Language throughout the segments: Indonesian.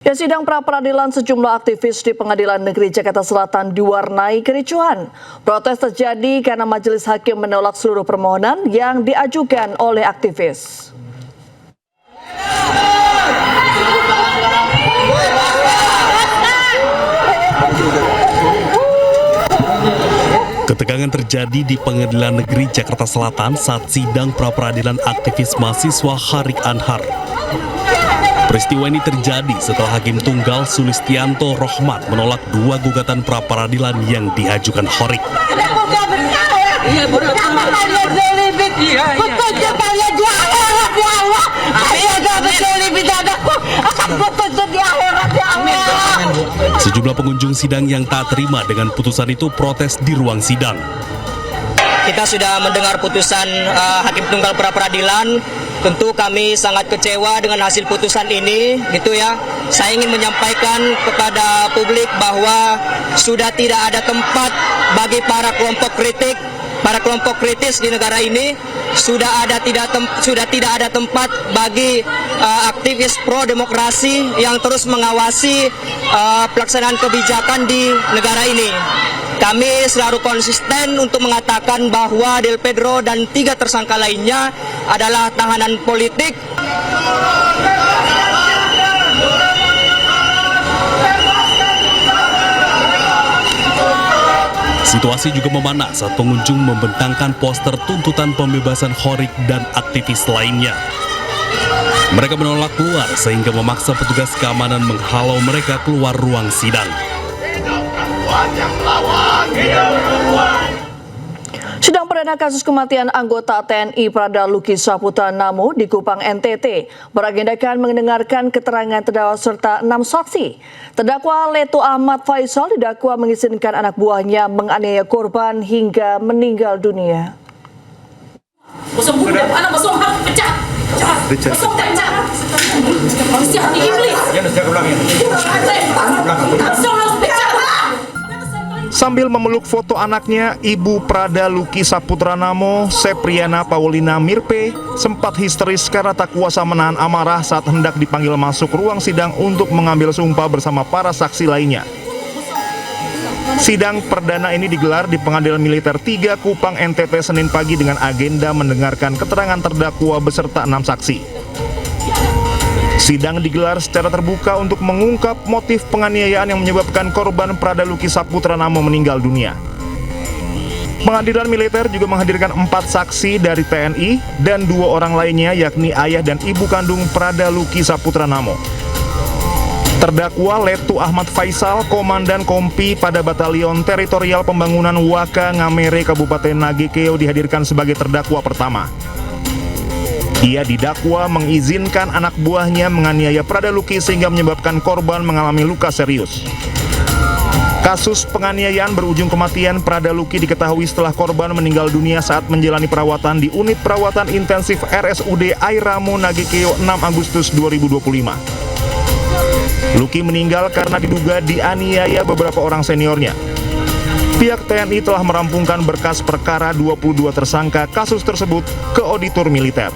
Ya, sidang pra-peradilan sejumlah aktivis di Pengadilan Negeri Jakarta Selatan diwarnai kericuhan. Protes terjadi karena majelis hakim menolak seluruh permohonan yang diajukan oleh aktivis. Ketegangan terjadi di Pengadilan Negeri Jakarta Selatan saat sidang pra-peradilan aktivis mahasiswa Harik Anhar. Peristiwa ini terjadi setelah Hakim Tunggal Sulistianto Rohmat menolak 2 gugatan pra-peradilan yang diajukan Horik. Sejumlah pengunjung sidang yang tak terima dengan putusan itu protes di ruang sidang. Kita sudah mendengar putusan Hakim Tunggal pra-peradilan. Tentu kami sangat kecewa dengan hasil putusan ini, gitu ya. Saya ingin menyampaikan kepada publik bahwa sudah tidak ada tempat bagi para kelompok kritis di negara ini. Sudah tidak ada tempat bagi aktivis pro demokrasi yang terus mengawasi pelaksanaan kebijakan di negara ini. Kami selalu konsisten untuk mengatakan bahwa Del Pedro dan 3 tersangka lainnya adalah tahanan politik. Situasi juga memanas saat pengunjung membentangkan poster tuntutan pembebasan Horik dan aktivis lainnya. Mereka menolak keluar sehingga memaksa petugas keamanan menghalau mereka keluar ruang sidang. Sidang perdana kasus kematian anggota TNI Prada Luki Saputra Namo di Kupang NTT beragendakan mendengarkan keterangan terdakwa serta 6 saksi. Terdakwa Leto Ahmad Faisal didakwa mengizinkan anak buahnya menganiaya korban hingga meninggal dunia. Sambil memeluk foto anaknya, Ibu Prada Luki Saputra Namo, Sepriana Paulina Mirpe, sempat histeris karena tak kuasa menahan amarah saat hendak dipanggil masuk ruang sidang untuk mengambil sumpah bersama para saksi lainnya. Sidang perdana ini digelar di Pengadilan Militer 3 Kupang NTT Senin pagi dengan agenda mendengarkan keterangan terdakwa beserta 6 saksi. Sidang digelar secara terbuka untuk mengungkap motif penganiayaan yang menyebabkan korban Prada Luki Saputra Namo meninggal dunia. Pengadilan militer juga menghadirkan 4 saksi dari TNI dan 2 orang lainnya yakni ayah dan ibu kandung Prada Luki Saputra Namo. Terdakwa Leto Ahmad Faisal, Komandan Kompi pada Batalion Teritorial Pembangunan Waka Ngamere Kabupaten Nagekeo dihadirkan sebagai terdakwa pertama. Ia didakwa mengizinkan anak buahnya menganiaya Prada Luki sehingga menyebabkan korban mengalami luka serius. Kasus penganiayaan berujung kematian Prada Luki diketahui setelah korban meninggal dunia saat menjalani perawatan di unit perawatan intensif RSUD Airamo Nagekeo 6 Agustus 2025. Luki meninggal karena diduga dianiaya beberapa orang seniornya. Pihak TNI telah merampungkan berkas perkara 22 tersangka kasus tersebut ke auditor militer.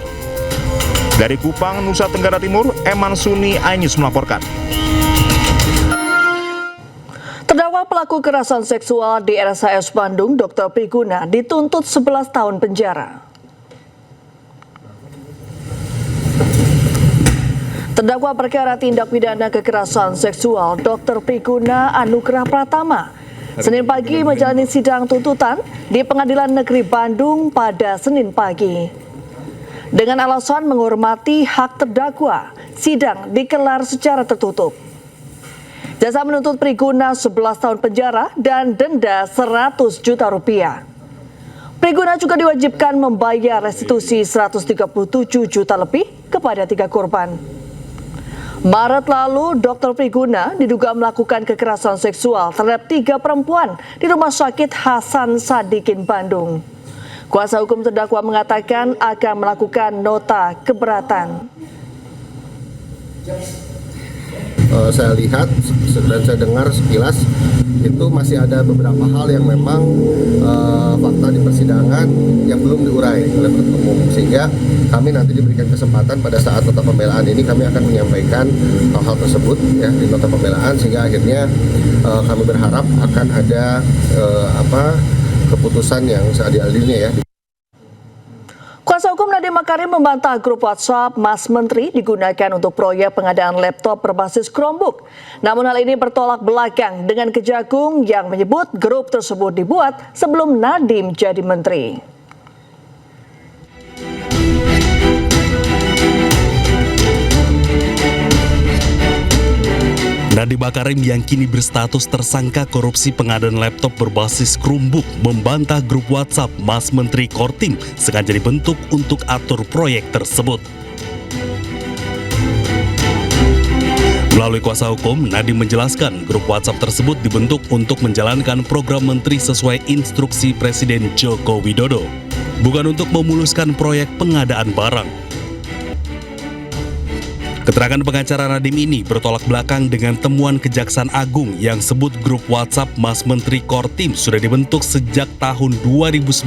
Dari Kupang, Nusa Tenggara Timur, Eman Suni iNews melaporkan. Terdakwa pelaku kekerasan seksual di RSHS Bandung, Dr. Priguna, dituntut 11 tahun penjara. Terdakwa perkara tindak pidana kekerasan seksual, Dr. Priguna Anugrah Pratama, Senin pagi menjalani sidang tuntutan di Pengadilan Negeri Bandung pada Senin pagi. Dengan alasan menghormati hak terdakwa, sidang digelar secara tertutup. Jaksa menuntut Priguna 11 tahun penjara dan denda 100 juta rupiah. Priguna juga diwajibkan membayar restitusi 137 juta lebih kepada 3 korban. Maret lalu, Dr. Priguna diduga melakukan kekerasan seksual terhadap 3 perempuan di Rumah Sakit Hasan Sadikin, Bandung. Kuasa hukum terdakwa mengatakan akan melakukan nota keberatan. saya lihat dan saya dengar sekilas itu masih ada beberapa hal yang memang fakta di persidangan yang belum diurai oleh penuntut umum, sehingga kami nanti diberikan kesempatan pada saat nota pembelaan ini kami akan menyampaikan hal-hal tersebut ya di nota pembelaan, sehingga akhirnya kami berharap akan ada keputusan yang seadil-adilnya ya. Kuasa hukum Nadiem Makarim membantah grup WhatsApp Mas Menteri digunakan untuk proyek pengadaan laptop berbasis Chromebook. Namun hal ini bertolak belakang dengan Kejagung yang menyebut grup tersebut dibuat sebelum Nadiem jadi menteri. Nadiem Makarim yang kini berstatus tersangka korupsi pengadaan laptop berbasis Chromebook membantah grup WhatsApp Mas Menteri Kortim sengaja dibentuk untuk atur proyek tersebut. Melalui kuasa hukum, Nadiem menjelaskan grup WhatsApp tersebut dibentuk untuk menjalankan program menteri sesuai instruksi Presiden Joko Widodo, bukan untuk memuluskan proyek pengadaan barang. Keterangan pengacara Nadiem ini bertolak belakang dengan temuan Kejaksaan Agung yang sebut grup WhatsApp Mas Menteri Kortim sudah dibentuk sejak tahun 2019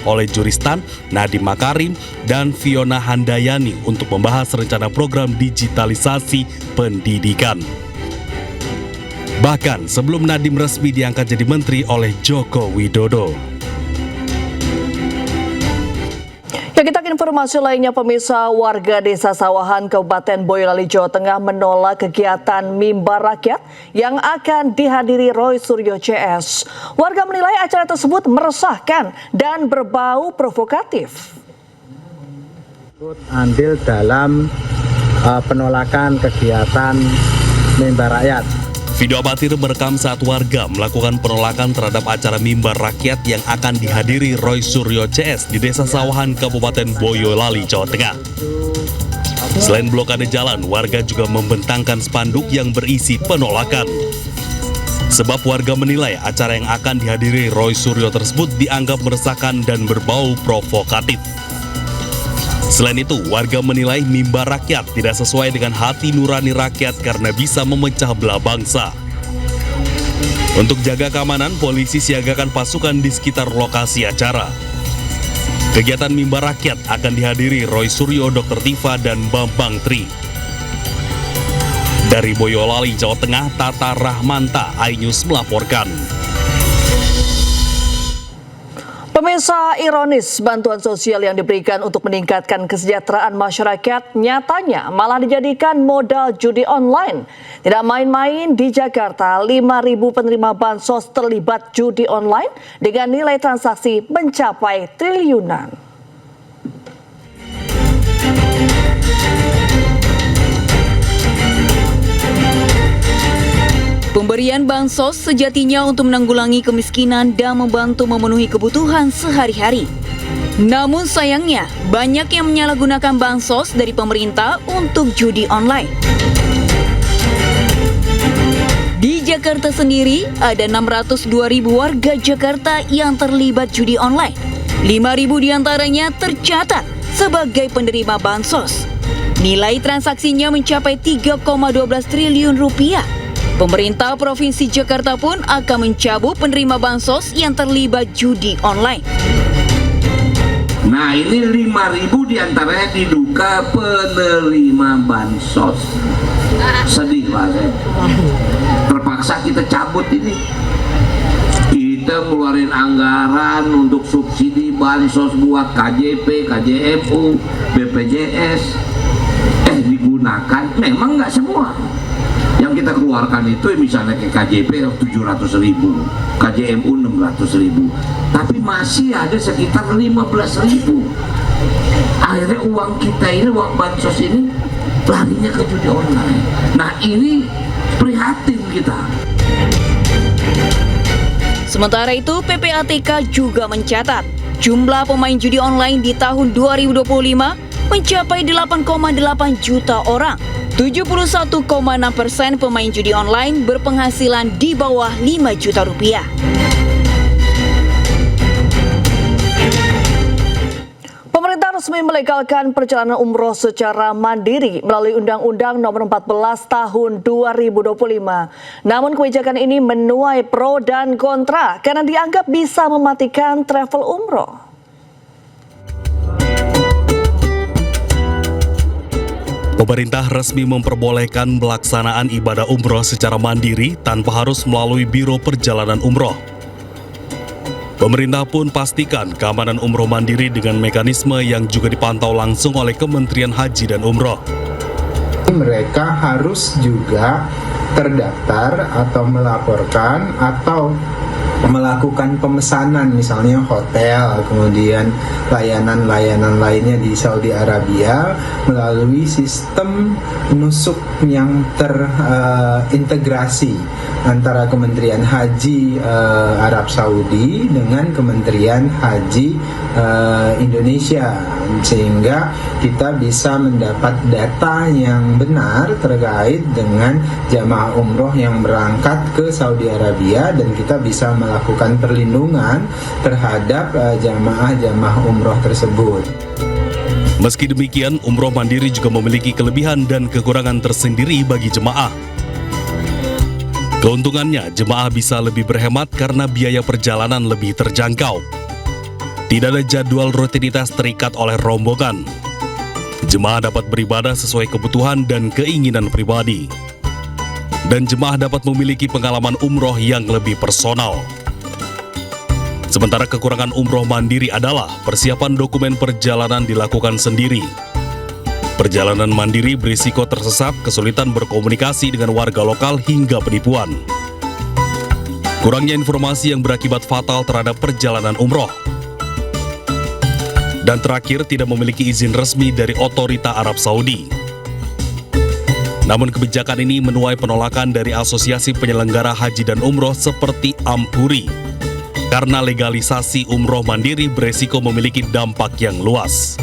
oleh Juristan, Nadiem Makarim, dan Fiona Handayani untuk membahas rencana program digitalisasi pendidikan. Bahkan sebelum Nadiem resmi diangkat jadi menteri oleh Joko Widodo. Kita ke informasi lainnya, pemirsa. Warga Desa Sawahan, Kabupaten Boyolali, Jawa Tengah menolak kegiatan Mimbar Rakyat yang akan dihadiri Roy Suryo CS. Warga menilai acara tersebut meresahkan dan berbau provokatif. Andil dalam penolakan kegiatan Mimbar Rakyat. Video amatir merekam saat warga melakukan penolakan terhadap acara Mimbar Rakyat yang akan dihadiri Roy Suryo CS di Desa Sawahan, Kabupaten Boyolali, Jawa Tengah. Selain blokade jalan, warga juga membentangkan spanduk yang berisi penolakan. Sebab warga menilai acara yang akan dihadiri Roy Suryo tersebut dianggap meresahkan dan berbau provokatif. Selain itu, warga menilai Mimbar Rakyat tidak sesuai dengan hati nurani rakyat karena bisa memecah belah bangsa. Untuk jaga keamanan, polisi siagakan pasukan di sekitar lokasi acara. Kegiatan Mimbar Rakyat akan dihadiri Roy Suryo, Dr. Tifa, dan Bambang Tri. Dari Boyolali, Jawa Tengah, Tata Rahmanta, iNews melaporkan. Pemirsa, ironis bantuan sosial yang diberikan untuk meningkatkan kesejahteraan masyarakat nyatanya malah dijadikan modal judi online. Tidak main-main, di Jakarta 5.000 penerima bansos terlibat judi online dengan nilai transaksi mencapai triliunan. Pemberian bansos sejatinya untuk menanggulangi kemiskinan dan membantu memenuhi kebutuhan sehari-hari. Namun sayangnya, banyak yang menyalahgunakan bansos dari pemerintah untuk judi online. Di Jakarta sendiri, ada 602.000 warga Jakarta yang terlibat judi online. 5.000 diantaranya tercatat sebagai penerima bansos. Nilai transaksinya mencapai 3,12 triliun rupiah. Pemerintah Provinsi Jakarta pun akan mencabut penerima bansos yang terlibat judi online. Nah, ini 5.000 diantaranya diduga penerima bansos. Sedih Pak. Terpaksa kita cabut ini. Kita ngeluarin anggaran untuk subsidi bansos buat KJP, KJMU, BPJS. Digunakan, memang nggak semua. Yang kita keluarkan itu misalnya ke KJP 700.000, KJMU 600.000, tapi masih ada sekitar 15.000. Akhirnya uang kita ini, uang bansos ini larinya ke judi online. Nah, ini prihatin kita. Sementara itu, PPATK juga mencatat jumlah pemain judi online di tahun 2025 mencapai 8,8 juta orang. 71,6% pemain judi online berpenghasilan di bawah 5 juta rupiah. Pemerintah resmi resmi melegalkan perjalanan umroh secara mandiri melalui Undang-Undang Nomor 14 Tahun 2025. Namun kebijakan ini menuai pro dan kontra karena dianggap bisa mematikan travel umroh. Pemerintah resmi memperbolehkan pelaksanaan ibadah umroh secara mandiri tanpa harus melalui Biro Perjalanan Umroh. Pemerintah pun pastikan keamanan umroh mandiri dengan mekanisme yang juga dipantau langsung oleh Kementerian Haji dan Umroh. Mereka harus juga terdaftar atau melaporkan atau melakukan pemesanan, misalnya hotel, kemudian layanan-layanan lainnya di Saudi Arabia melalui sistem nusuk yang terintegrasi antara Kementerian Haji Arab Saudi dengan Kementerian Haji Indonesia, sehingga kita bisa mendapat data yang benar terkait dengan jamaah umroh yang berangkat ke Saudi Arabia, dan kita bisa melakukan perlindungan terhadap jamaah-jamaah umroh tersebut. Meski demikian, umroh mandiri juga memiliki kelebihan dan kekurangan tersendiri bagi jemaah. Keuntungannya, jemaah bisa lebih berhemat karena biaya perjalanan lebih terjangkau. Tidak ada jadwal rutinitas terikat oleh rombongan. Jemaah dapat beribadah sesuai kebutuhan dan keinginan pribadi. Dan jemaah dapat memiliki pengalaman umroh yang lebih personal. Sementara kekurangan umroh mandiri adalah persiapan dokumen perjalanan dilakukan sendiri. Perjalanan mandiri berisiko tersesat, kesulitan berkomunikasi dengan warga lokal hingga penipuan. Kurangnya informasi yang berakibat fatal terhadap perjalanan umroh. Dan terakhir, tidak memiliki izin resmi dari otorita Arab Saudi. Namun kebijakan ini menuai penolakan dari Asosiasi Penyelenggara Haji dan Umroh seperti Ampuri. Karena legalisasi umroh mandiri beresiko memiliki dampak yang luas.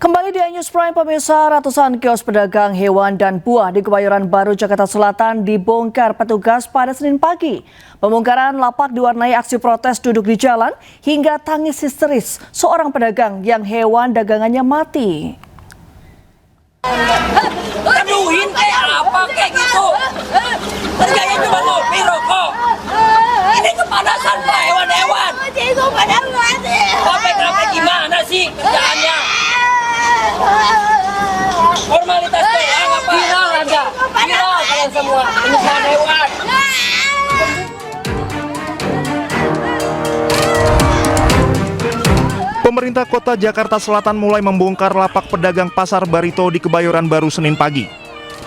Kembali di News Prime, pemirsa, ratusan kios pedagang hewan dan buah di Kebayoran Baru, Jakarta Selatan dibongkar petugas pada Senin pagi. Pembongkaran lapak diwarnai aksi protes duduk di jalan hingga tangis histeris seorang pedagang yang hewan dagangannya mati. Aduhin kayak apa kayak gitu. Kerjanya cuma ngopi rokok. Ini kepanasan pak hewan-hewan. Sampai gimana sih kerjaannya? Formalitas doang apa? Viral aja. Viral kalian semua. Penyesalan hewan. Pemerintah Kota Jakarta Selatan mulai membongkar lapak pedagang Pasar Barito di Kebayoran Baru Senin pagi.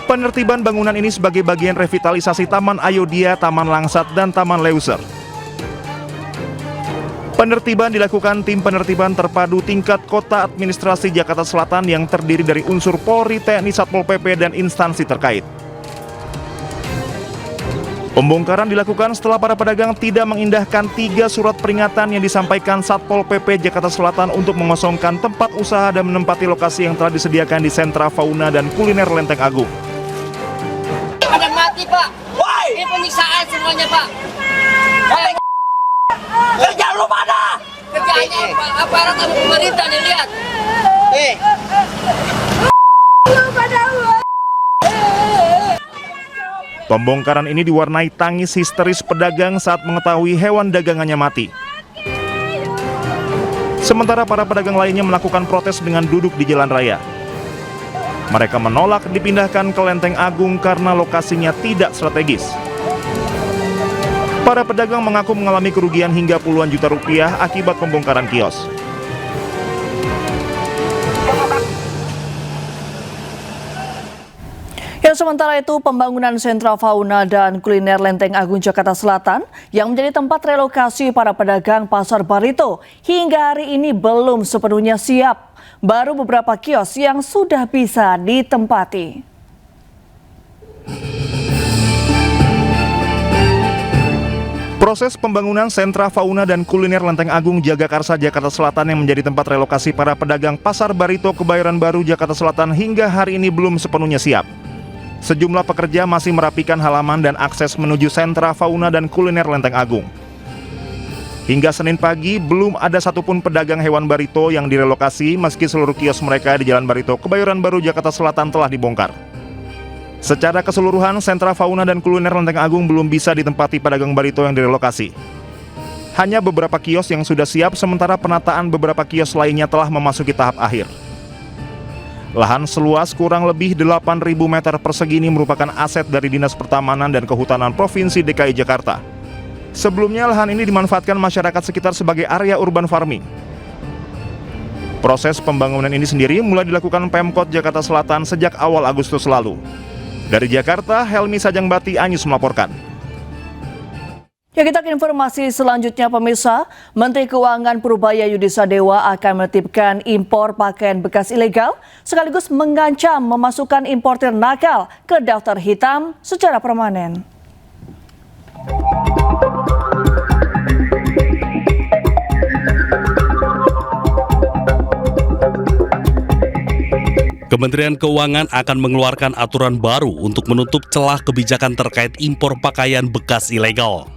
Penertiban bangunan ini sebagai bagian revitalisasi Taman Ayodhya, Taman Langsat, dan Taman Leuser. Penertiban dilakukan tim penertiban terpadu tingkat Kota Administrasi Jakarta Selatan yang terdiri dari unsur Polri, TNI, Satpol PP, dan instansi terkait. Pembongkaran dilakukan setelah para pedagang tidak mengindahkan 3 surat peringatan yang disampaikan Satpol PP Jakarta Selatan untuk mengosongkan tempat usaha dan menempati lokasi yang telah disediakan di Sentra Fauna dan Kuliner Lenteng Agung. Pada mati pak. Ini penyiksaan semuanya pak. Kerja lu mana? Kerjaannya apa? Aparat atau pemerintah nih, lihat. Pembongkaran ini diwarnai tangis histeris pedagang saat mengetahui hewan dagangannya mati. Sementara para pedagang lainnya melakukan protes dengan duduk di jalan raya. Mereka menolak dipindahkan ke Lenteng Agung karena lokasinya tidak strategis. Para pedagang mengaku mengalami kerugian hingga puluhan juta rupiah akibat pembongkaran kios. Ya, sementara itu pembangunan Sentra Fauna dan Kuliner Lenteng Agung Jakarta Selatan yang menjadi tempat relokasi para pedagang Pasar Barito hingga hari ini belum sepenuhnya siap. Baru beberapa kios yang sudah bisa ditempati. Proses pembangunan Sentra Fauna dan Kuliner Lenteng Agung Jagakarsa Jakarta Selatan yang menjadi tempat relokasi para pedagang Pasar Barito Kebayoran Baru Jakarta Selatan hingga hari ini belum sepenuhnya siap. Sejumlah pekerja masih merapikan halaman dan akses menuju Sentra Fauna dan Kuliner Lenteng Agung. Hingga Senin pagi, belum ada satupun pedagang hewan barito yang direlokasi meski seluruh kios mereka di Jalan Barito, Kebayoran Baru, Jakarta Selatan telah dibongkar. Secara keseluruhan, sentra fauna dan kuliner Lenteng Agung belum bisa ditempati pedagang barito yang direlokasi. Hanya beberapa kios yang sudah siap, sementara penataan beberapa kios lainnya telah memasuki tahap akhir. Lahan seluas kurang lebih 8.000 meter persegi ini merupakan aset dari Dinas Pertamanan dan Kehutanan Provinsi DKI Jakarta. Sebelumnya lahan ini dimanfaatkan masyarakat sekitar sebagai area urban farming. Proses pembangunan ini sendiri mulai dilakukan Pemkot Jakarta Selatan sejak awal Agustus lalu. Dari Jakarta, Helmi Sajangbati, Anyus melaporkan. Ya, kita ke informasi selanjutnya, pemirsa. Menteri Keuangan Purbaya Yudi Sadewa akan menertibkan impor pakaian bekas ilegal sekaligus mengancam memasukkan importir nakal ke daftar hitam secara permanen. Kementerian Keuangan akan mengeluarkan aturan baru untuk menutup celah kebijakan terkait impor pakaian bekas ilegal.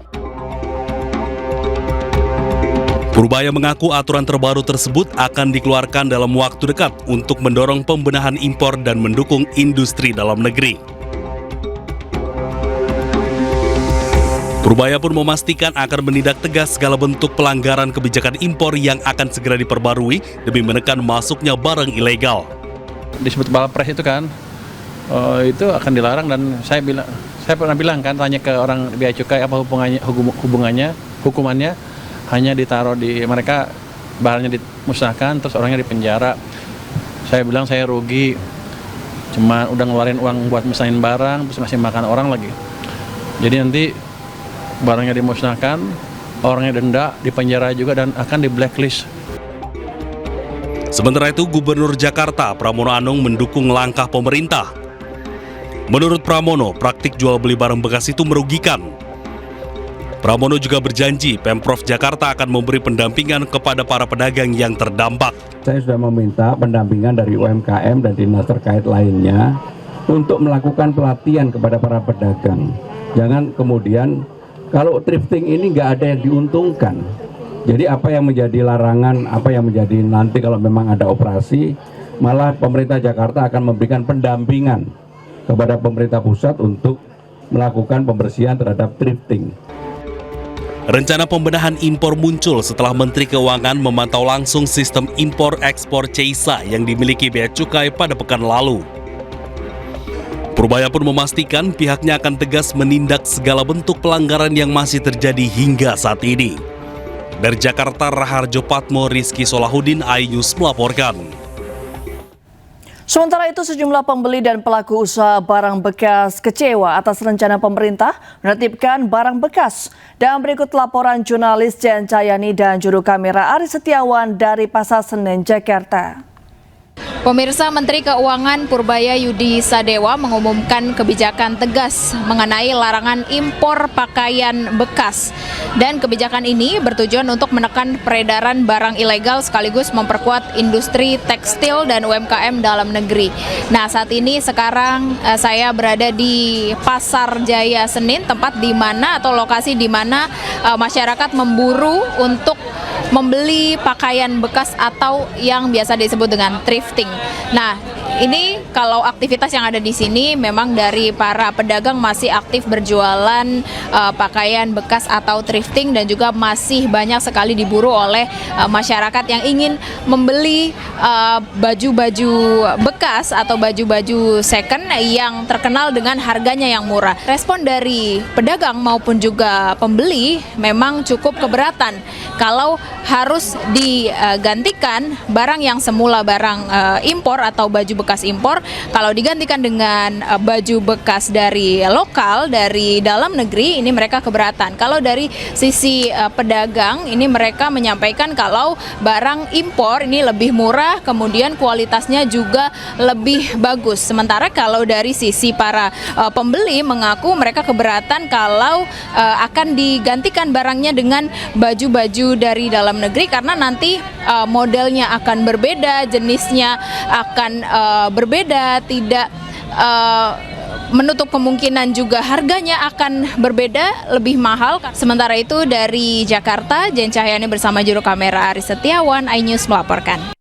Purbaya mengaku aturan terbaru tersebut akan dikeluarkan dalam waktu dekat untuk mendorong pembenahan impor dan mendukung industri dalam negeri. Purbaya pun memastikan akan menindak tegas segala bentuk pelanggaran kebijakan impor yang akan segera diperbarui demi menekan masuknya barang ilegal. Disebut balpres itu kan, itu akan dilarang, dan saya pernah bilang kan, tanya ke orang bea cukai apa hukumannya hanya ditaruh di mereka, barangnya dimusnahkan terus orangnya dipenjara. Saya bilang saya rugi, cuma udah ngeluarin uang buat musnahin barang terus masih makan orang lagi. Jadi nanti barangnya dimusnahkan, orangnya denda, dipenjara juga, dan akan di blacklist. Sementara itu, Gubernur Jakarta Pramono Anung mendukung langkah pemerintah. Menurut Pramono, praktik jual beli barang bekas itu merugikan. Pramono juga berjanji Pemprov Jakarta akan memberi pendampingan kepada para pedagang yang terdampak. Saya sudah meminta pendampingan dari UMKM dan dinas terkait lainnya untuk melakukan pelatihan kepada para pedagang. Jangan kemudian kalau thrifting ini nggak ada yang diuntungkan. Jadi apa yang menjadi larangan, apa yang menjadi nanti kalau memang ada operasi, malah pemerintah Jakarta akan memberikan pendampingan kepada pemerintah pusat untuk melakukan pembersihan terhadap thrifting. Rencana pembenahan impor muncul setelah Menteri Keuangan memantau langsung sistem impor-ekspor CISA yang dimiliki Bea Cukai pada pekan lalu. Purbaya pun memastikan pihaknya akan tegas menindak segala bentuk pelanggaran yang masih terjadi hingga saat ini. Dari Jakarta, Raharjo Patmo, Rizky Solahuddin, iNews melaporkan. Sementara itu, sejumlah pembeli dan pelaku usaha barang bekas kecewa atas rencana pemerintah menertibkan barang bekas. Dan berikut laporan jurnalis Jen Cayani dan juru kamera Ari Setiawan dari Pasar Senen, Jakarta. Pemirsa, Menteri Keuangan Purbaya Yudi Sadewa mengumumkan kebijakan tegas mengenai larangan impor pakaian bekas. Dan kebijakan ini bertujuan untuk menekan peredaran barang ilegal sekaligus memperkuat industri tekstil dan UMKM dalam negeri. Nah, saat ini sekarang saya berada di Pasar Jaya Senin, tempat di mana atau lokasi di mana masyarakat memburu untuk membeli pakaian bekas atau yang biasa disebut dengan thrifting. Nah, ini kalau aktivitas yang ada di sini memang dari para pedagang masih aktif berjualan pakaian bekas atau thrifting, dan juga masih banyak sekali diburu oleh masyarakat yang ingin membeli baju-baju bekas atau baju-baju second yang terkenal dengan harganya yang murah. Respon dari pedagang maupun juga pembeli memang cukup keberatan kalau harus digantikan barang yang semula barang impor atau baju bekas impor, kalau digantikan dengan baju bekas dari lokal, dari dalam negeri, ini mereka keberatan. Kalau dari sisi pedagang, ini mereka menyampaikan kalau barang impor ini lebih murah, kemudian kualitasnya juga lebih bagus. Sementara kalau dari sisi para pembeli mengaku mereka keberatan kalau akan digantikan barangnya dengan baju-baju dari dalam negeri, karena nanti modelnya akan berbeda, jenisnya akan berbeda, tidak menutup kemungkinan juga harganya akan berbeda, lebih mahal. Sementara itu dari Jakarta, Jen Cahyani bersama juru kamera Aris Setiawan, iNews melaporkan.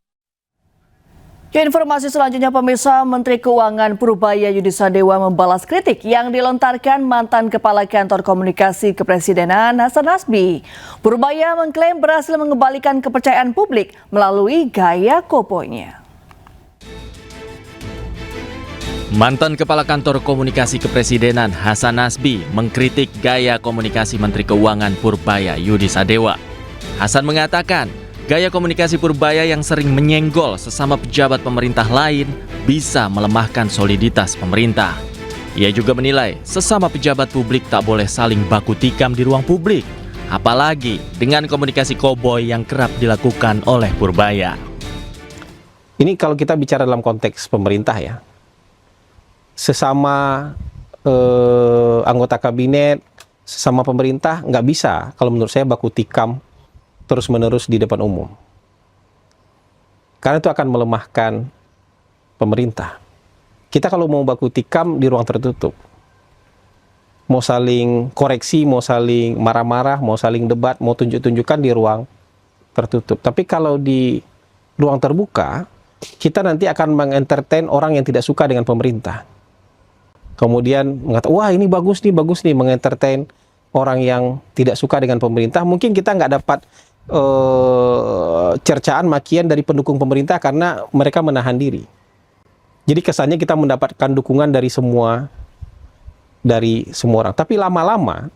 Informasi selanjutnya pemirsa, Menteri Keuangan Purbaya Yudi Sadewa membalas kritik yang dilontarkan mantan Kepala Kantor Komunikasi Kepresidenan Hasan Nasbi. Purbaya mengklaim berhasil mengembalikan kepercayaan publik melalui gaya koboi-nya. Mantan Kepala Kantor Komunikasi Kepresidenan Hasan Nasbi mengkritik gaya komunikasi Menteri Keuangan Purbaya Yudi Sadewa. Hasan mengatakan, gaya komunikasi Purbaya yang sering menyenggol sesama pejabat pemerintah lain bisa melemahkan soliditas pemerintah. Ia juga menilai sesama pejabat publik tak boleh saling baku tikam di ruang publik, apalagi dengan komunikasi koboi yang kerap dilakukan oleh Purbaya. Ini kalau kita bicara dalam konteks pemerintah ya, sesama anggota kabinet, sesama pemerintah nggak bisa kalau menurut saya baku tikam terus-menerus di depan umum. Karena itu akan melemahkan pemerintah. Kita kalau mau baku tikam di ruang tertutup, mau saling koreksi, mau saling marah-marah, mau saling debat, mau tunjuk-tunjukkan di ruang tertutup. Tapi kalau di ruang terbuka, kita nanti akan mengentertain orang yang tidak suka dengan pemerintah. Kemudian mengatakan, wah ini bagus nih, mengentertain orang yang tidak suka dengan pemerintah. Mungkin kita nggak dapat cercaan makian dari pendukung pemerintah karena mereka menahan diri. Jadi kesannya kita mendapatkan dukungan dari semua orang. Tapi lama-lama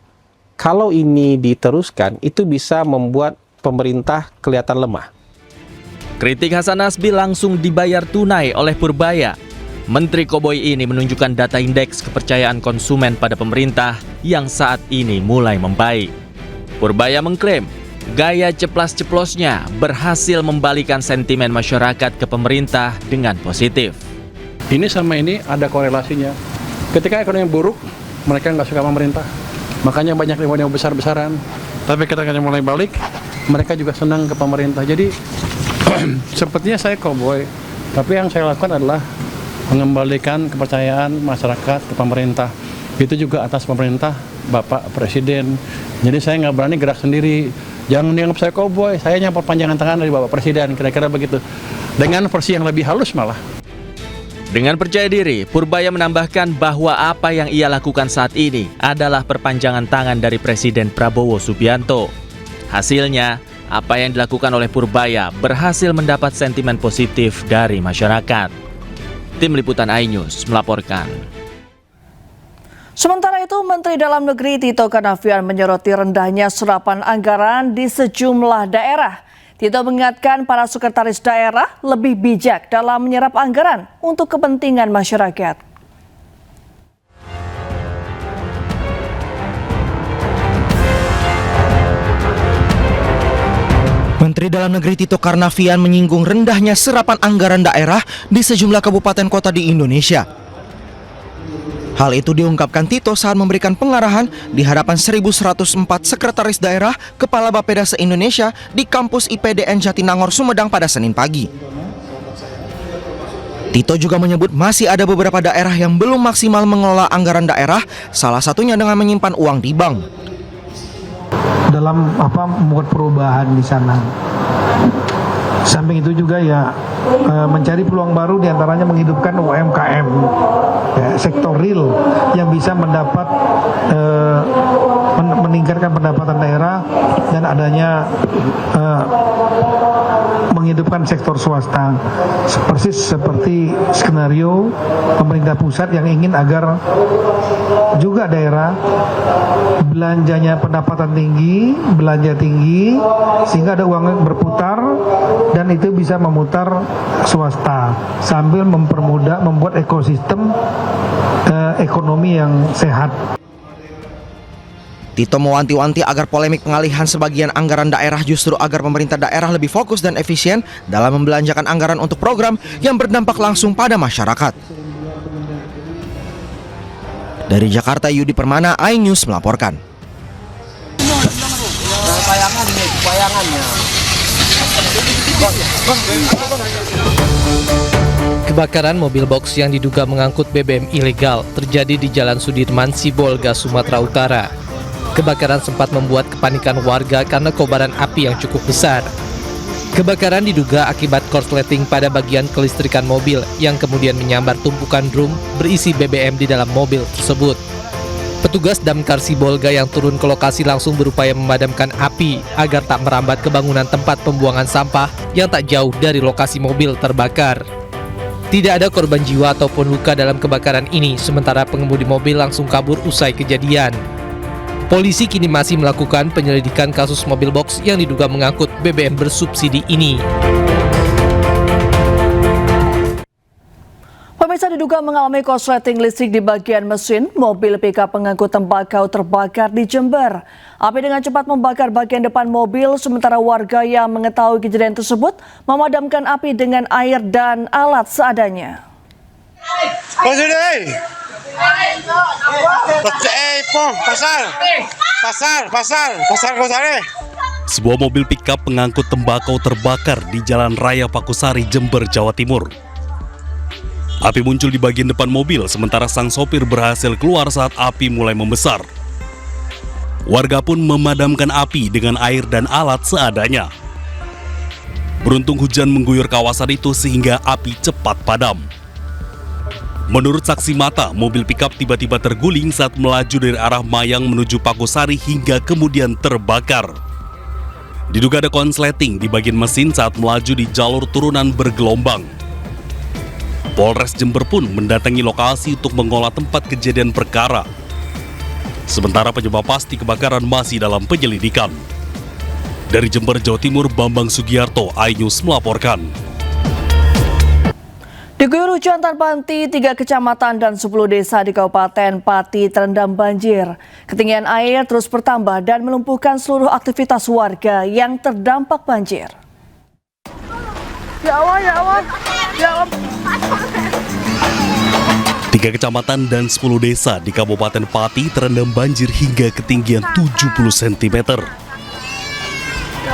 kalau ini diteruskan itu bisa membuat pemerintah kelihatan lemah. Kritik Hasan Nasbi langsung dibayar tunai oleh Purbaya. Menteri Koboi ini menunjukkan data indeks kepercayaan konsumen pada pemerintah yang saat ini mulai membaik. Purbaya mengklaim gaya ceplas-ceplosnya berhasil membalikan sentimen masyarakat ke pemerintah dengan positif. Ini sama ini ada korelasinya. Ketika ekonomi buruk, mereka nggak suka pemerintah. Makanya banyak demo besar-besaran. Tapi ketika mulai balik, mereka juga senang ke pemerintah. Jadi sepertinya saya koboi, tapi yang saya lakukan adalah mengembalikan kepercayaan masyarakat ke pemerintah. Itu juga atas pemerintah Bapak Presiden. Jadi saya nggak berani gerak sendiri. Jangan dianggap saya koboi, saya hanya perpanjangan tangan dari Bapak Presiden, kira-kira begitu. Dengan versi yang lebih halus malah. Dengan percaya diri, Purbaya menambahkan bahwa apa yang ia lakukan saat ini adalah perpanjangan tangan dari Presiden Prabowo Subianto. Hasilnya, apa yang dilakukan oleh Purbaya berhasil mendapat sentimen positif dari masyarakat. Tim Liputan iNews melaporkan. Sementara itu, Menteri Dalam Negeri Tito Karnavian menyoroti rendahnya serapan anggaran di sejumlah daerah. Tito mengingatkan para sekretaris daerah lebih bijak dalam menyerap anggaran untuk kepentingan masyarakat. Menteri Dalam Negeri Tito Karnavian menyinggung rendahnya serapan anggaran daerah di sejumlah kabupaten kota di Indonesia. Hal itu diungkapkan Tito saat memberikan pengarahan di hadapan 1.104 sekretaris daerah Kepala Bapeda se-Indonesia di kampus IPDN Jatinangor, Sumedang pada Senin pagi. Tito juga menyebut masih ada beberapa daerah yang belum maksimal mengelola anggaran daerah, salah satunya dengan menyimpan uang di bank. Dalam membuat perubahan di sana. Samping itu juga ya mencari peluang baru, diantaranya menghidupkan UMKM, ya, sektor real yang bisa mendapat meningkatkan pendapatan daerah dan adanya menghidupkan sektor swasta, persis seperti skenario pemerintah pusat yang ingin agar juga daerah belanjanya pendapatan tinggi, belanja tinggi, sehingga ada uang berputar dan itu bisa memutar swasta sambil mempermudah membuat ekosistem ekonomi yang sehat. Tito mewanti-wanti agar polemik pengalihan sebagian anggaran daerah justru agar pemerintah daerah lebih fokus dan efisien dalam membelanjakan anggaran untuk program yang berdampak langsung pada masyarakat. Dari Jakarta, Yudi Permana, iNews melaporkan. Bayangannya. Kebakaran mobil box yang diduga mengangkut BBM ilegal terjadi di Jalan Sudirman, Sibolga, Sumatera Utara. Kebakaran sempat membuat kepanikan warga karena kobaran api yang cukup besar. Kebakaran diduga akibat korsleting pada bagian kelistrikan mobil yang kemudian menyambar tumpukan drum berisi BBM di dalam mobil tersebut. Petugas Damkar Sibolga yang turun ke lokasi langsung berupaya memadamkan api agar tak merambat ke bangunan tempat pembuangan sampah yang tak jauh dari lokasi mobil terbakar. Tidak ada korban jiwa ataupun luka dalam kebakaran ini, sementara pengemudi mobil langsung kabur usai kejadian. Polisi kini masih melakukan penyelidikan kasus mobil box yang diduga mengangkut BBM bersubsidi ini. Pemirsa, diduga mengalami korsleting listrik di bagian mesin, mobil pickup pengangkut tembakau terbakar di Jember. Api dengan cepat membakar bagian depan mobil, sementara warga yang mengetahui kejadian tersebut memadamkan api dengan air dan alat seadanya. Sebuah mobil pickup pengangkut tembakau terbakar di Jalan Raya Pakusari, Jember, Jawa Timur. Api muncul di bagian depan mobil, sementara sang sopir berhasil keluar saat api mulai membesar. Warga pun memadamkan api dengan air dan alat seadanya. Beruntung hujan mengguyur kawasan itu sehingga api cepat padam. Menurut saksi mata, mobil pickup tiba-tiba terguling saat melaju dari arah Mayang menuju Pakusari hingga kemudian terbakar. Diduga ada konsleting di bagian mesin saat melaju di jalur turunan bergelombang. Polres Jember pun mendatangi lokasi untuk mengolah tempat kejadian perkara. Sementara penyebab pasti kebakaran masih dalam penyelidikan. Dari Jember, Jawa Timur, Bambang Sugiarto, iNews melaporkan. Diguyur hujan tanpa henti, 3 kecamatan dan 10 desa di Kabupaten Pati terendam banjir. Ketinggian air terus bertambah dan melumpuhkan seluruh aktivitas warga yang terdampak banjir. Ya Allah. 3 kecamatan dan 10 desa di Kabupaten Pati terendam banjir hingga ketinggian 70 cm.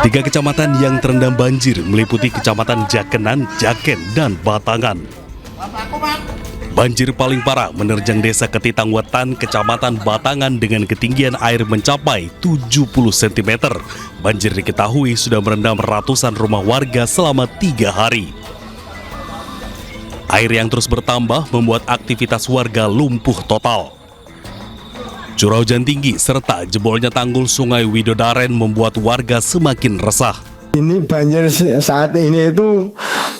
3 kecamatan yang terendam banjir meliputi Kecamatan Jakenan, Jaken, dan Batangan. Banjir paling parah menerjang Desa Ketitang Wetan, Kecamatan Batangan dengan ketinggian air mencapai 70 cm. Banjir diketahui sudah merendam ratusan rumah warga selama 3 hari. Air yang terus bertambah membuat aktivitas warga lumpuh total. Curah hujan tinggi serta jebolnya tanggul Sungai Widodaren membuat warga semakin resah. Ini banjir saat ini itu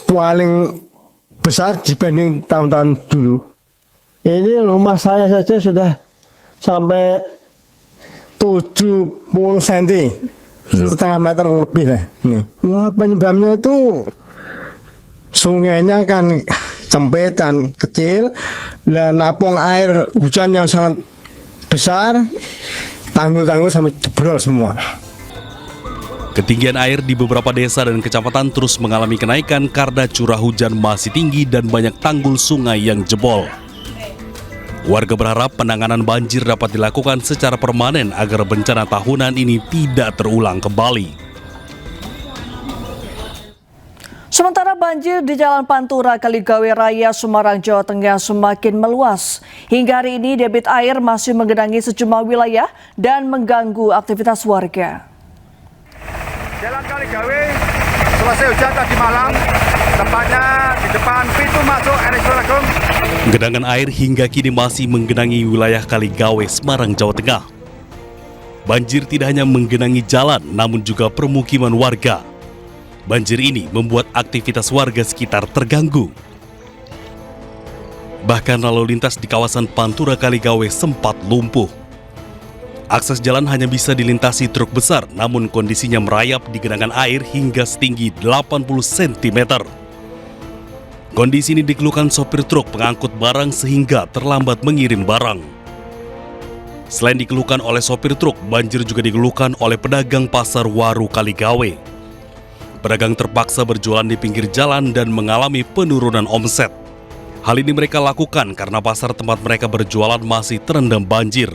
paling besar dibanding tahun-tahun dulu. Ini rumah saya saja sudah sampai 70 cm, setengah meter lebih lah. Nah, penyebabnya itu sungainya kan sempetan kecil dan napung air hujan yang sangat besar, tanggul-tanggul sampai jebrol semua. Ketinggian air di beberapa desa dan kecamatan terus mengalami kenaikan karena curah hujan masih tinggi dan banyak tanggul sungai yang jebol. Warga berharap penanganan banjir dapat dilakukan secara permanen agar bencana tahunan ini tidak terulang kembali. Sementara banjir di Jalan Pantura, Kaligawe Raya, Semarang, Jawa Tengah semakin meluas. Hingga hari ini debit air masih menggenangi sejumlah wilayah dan mengganggu aktivitas warga. Jalan Kaligawe selesai hujan tadi malam, tepatnya di depan pintu masuk RS Agung. Genangan air hingga kini masih menggenangi wilayah Kaligawe, Semarang, Jawa Tengah. Banjir tidak hanya menggenangi jalan, namun juga permukiman warga. Banjir ini membuat aktivitas warga sekitar terganggu. Bahkan lalu lintas di kawasan Pantura Kaligawe sempat lumpuh. Akses jalan hanya bisa dilintasi truk besar, namun kondisinya merayap di genangan air hingga setinggi 80 cm. Kondisi ini dikeluhkan sopir truk pengangkut barang sehingga terlambat mengirim barang. Selain dikeluhkan oleh sopir truk, banjir juga dikeluhkan oleh pedagang pasar Waru Kaligawe. Pedagang terpaksa berjualan di pinggir jalan dan mengalami penurunan omset. Hal ini mereka lakukan karena pasar tempat mereka berjualan masih terendam banjir.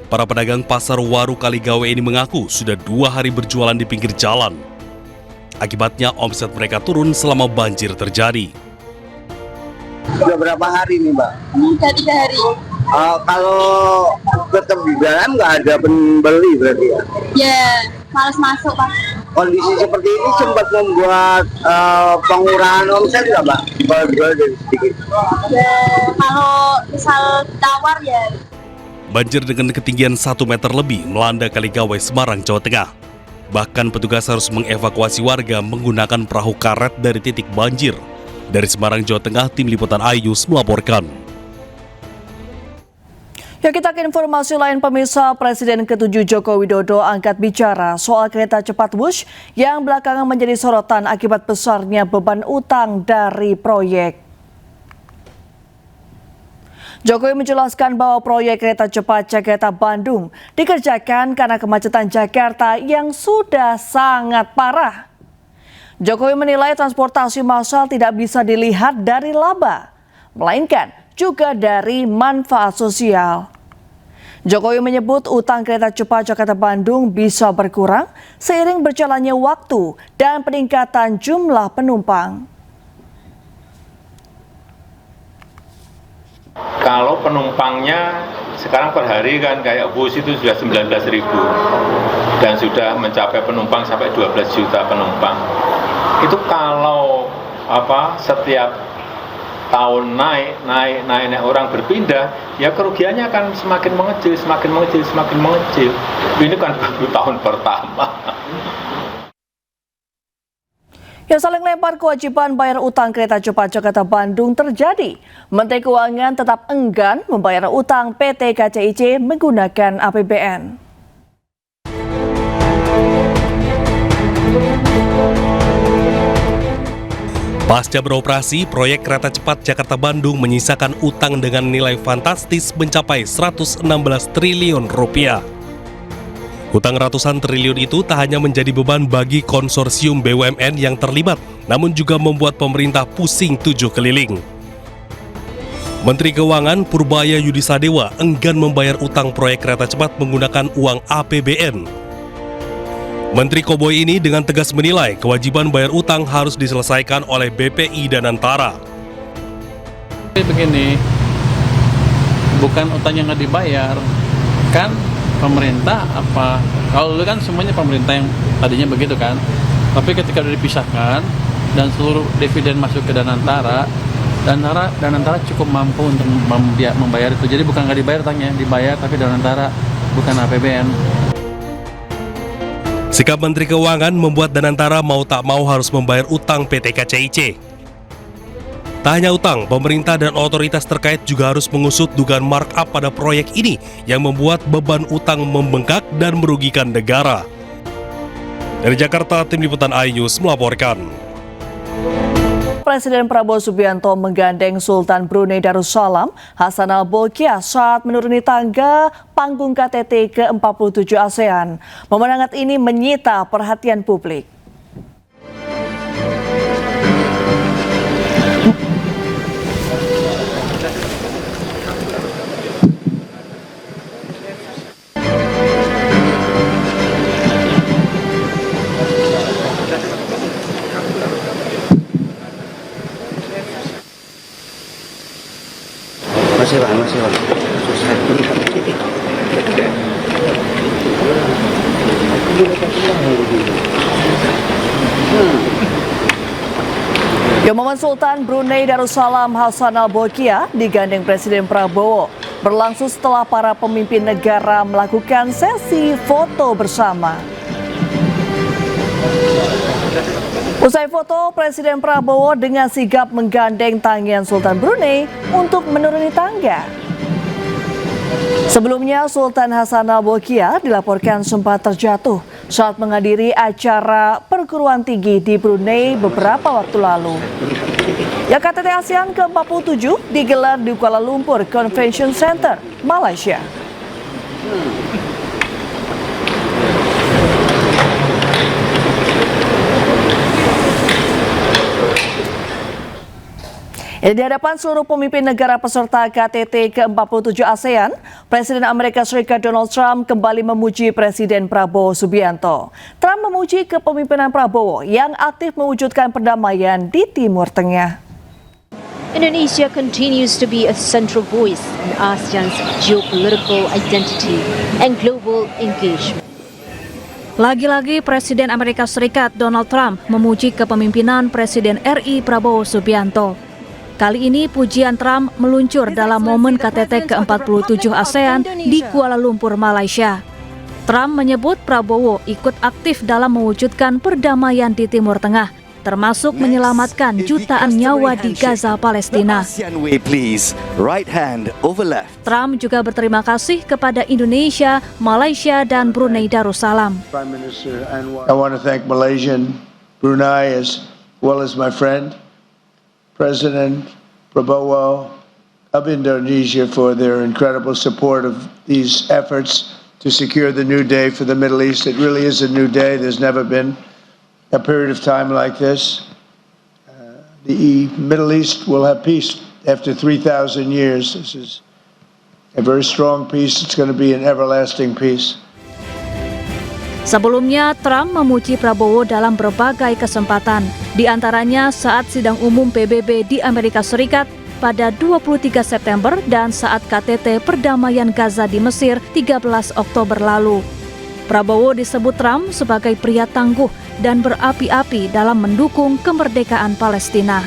Para pedagang pasar Waru Kaligawe ini mengaku sudah 2 hari berjualan di pinggir jalan. Akibatnya omset mereka turun selama banjir terjadi. Sudah berapa hari nih, Mbak? Udah 3 hari. Kalau tetap di dalam nggak ada pembeli berarti ya? Ya, males masuk, Pak. Kondisi seperti ini sempat membuat pengurangan omset nggak, Mbak? Kalau jual dari sedikit. Ya, kalau misal tawar ya. Banjir dengan ketinggian 1 meter lebih melanda Kaligawai, Semarang, Jawa Tengah. Bahkan petugas harus mengevakuasi warga menggunakan perahu karet dari titik banjir. Dari Semarang, Jawa Tengah, Tim Liputan iNews melaporkan. Ya, kita ke informasi lain, pemirsa. Presiden ke-7 Joko Widodo angkat bicara soal kereta cepat Wush yang belakangan menjadi sorotan akibat besarnya beban utang dari proyek. Jokowi menjelaskan bahwa proyek kereta cepat Jakarta-Bandung dikerjakan karena kemacetan Jakarta yang sudah sangat parah. Jokowi menilai transportasi massal tidak bisa dilihat dari laba, melainkan juga dari manfaat sosial. Jokowi menyebut utang kereta cepat Jakarta-Bandung bisa berkurang seiring berjalannya waktu dan peningkatan jumlah penumpang. Kalau penumpangnya sekarang per hari kan kayak bus itu sudah 19.000 dan sudah mencapai penumpang sampai 12 juta penumpang. Itu kalau setiap tahun naik orang berpindah, ya kerugiannya akan semakin mengecil. Ini kan baru tahun pertama. Ya, saling lempar kewajiban bayar utang kereta cepat Jakarta-Bandung terjadi. Menteri Keuangan tetap enggan membayar utang PT KCIC menggunakan APBN. Pasca beroperasi, proyek kereta cepat Jakarta-Bandung menyisakan utang dengan nilai fantastis mencapai 116 triliun rupiah. Utang ratusan triliun itu tak hanya menjadi beban bagi konsorsium BUMN yang terlibat, namun juga membuat pemerintah pusing 7 keliling. Menteri Keuangan Purbaya Yudi Sadewa enggan membayar utang proyek kereta cepat menggunakan uang APBN. Menteri Koboi ini dengan tegas menilai kewajiban bayar utang harus diselesaikan oleh BPI dan Antara. Begini, bukan utang yang nggak dibayar, kan pemerintah kalau dulu kan semuanya pemerintah yang tadinya begitu kan, tapi ketika sudah dipisahkan dan seluruh dividen masuk ke Danantara cukup mampu untuk membayar itu. Jadi bukan nggak dibayar utangnya, dibayar tapi Danantara bukan APBN. Sikap Menteri Keuangan membuat Danantara mau tak mau harus membayar utang PT KCIC. Tak hanya utang, pemerintah dan otoritas terkait juga harus mengusut dugaan markup pada proyek ini yang membuat beban utang membengkak dan merugikan negara. Dari Jakarta, Tim Liputan iNews melaporkan. Presiden Prabowo Subianto menggandeng Sultan Brunei Darussalam Hassan Al-Bolkiah saat menuruni tangga panggung KTT ke-47 ASEAN. Momen hangat ini menyita perhatian publik. Masih Pak. Momen Sultan Brunei Darussalam Hassan Al-Bolkiah digandeng Presiden Prabowo berlangsung setelah para pemimpin negara melakukan sesi foto bersama. Usai foto, Presiden Prabowo dengan sigap menggandeng tangan Sultan Brunei untuk menuruni tangga. Sebelumnya, Sultan Hassan Al-Bolkiah dilaporkan sempat terjatuh saat menghadiri acara perguruan tinggi di Brunei beberapa waktu lalu. Ya, KTT ASEAN ke-47 digelar di Kuala Lumpur Convention Center, Malaysia. Di hadapan seluruh pemimpin negara peserta KTT ke-47 ASEAN, Presiden Amerika Serikat Donald Trump kembali memuji Presiden Prabowo Subianto. Trump memuji kepemimpinan Prabowo yang aktif mewujudkan perdamaian di Timur Tengah. Indonesia continues to be a central voice in ASEAN's geopolitical identity and global engagement. Lagi-lagi Presiden Amerika Serikat Donald Trump memuji kepemimpinan Presiden RI Prabowo Subianto. Kali ini pujian Trump meluncur dalam momen KTT ke-47 ASEAN di Kuala Lumpur, Malaysia. Trump menyebut Prabowo ikut aktif dalam mewujudkan perdamaian di Timur Tengah, termasuk menyelamatkan jutaan nyawa di Gaza, Palestina. Trump juga berterima kasih kepada Indonesia, Malaysia, dan Brunei Darussalam. I want to thank Malaysia and Brunei as well as my friend, President Prabowo of Indonesia, for their incredible support of these efforts to secure the new day for the Middle East. It really is a new day. There's never been a period of time like this. The Middle East will have peace after 3,000 years. This is a very strong peace. It's going to be an everlasting peace. Sebelumnya, Trump memuji Prabowo dalam berbagai kesempatan, di antaranya saat sidang umum PBB di Amerika Serikat pada 23 September dan saat KTT Perdamaian Gaza di Mesir 13 Oktober lalu. Prabowo disebut Trump sebagai pria tangguh dan berapi-api dalam mendukung kemerdekaan Palestina.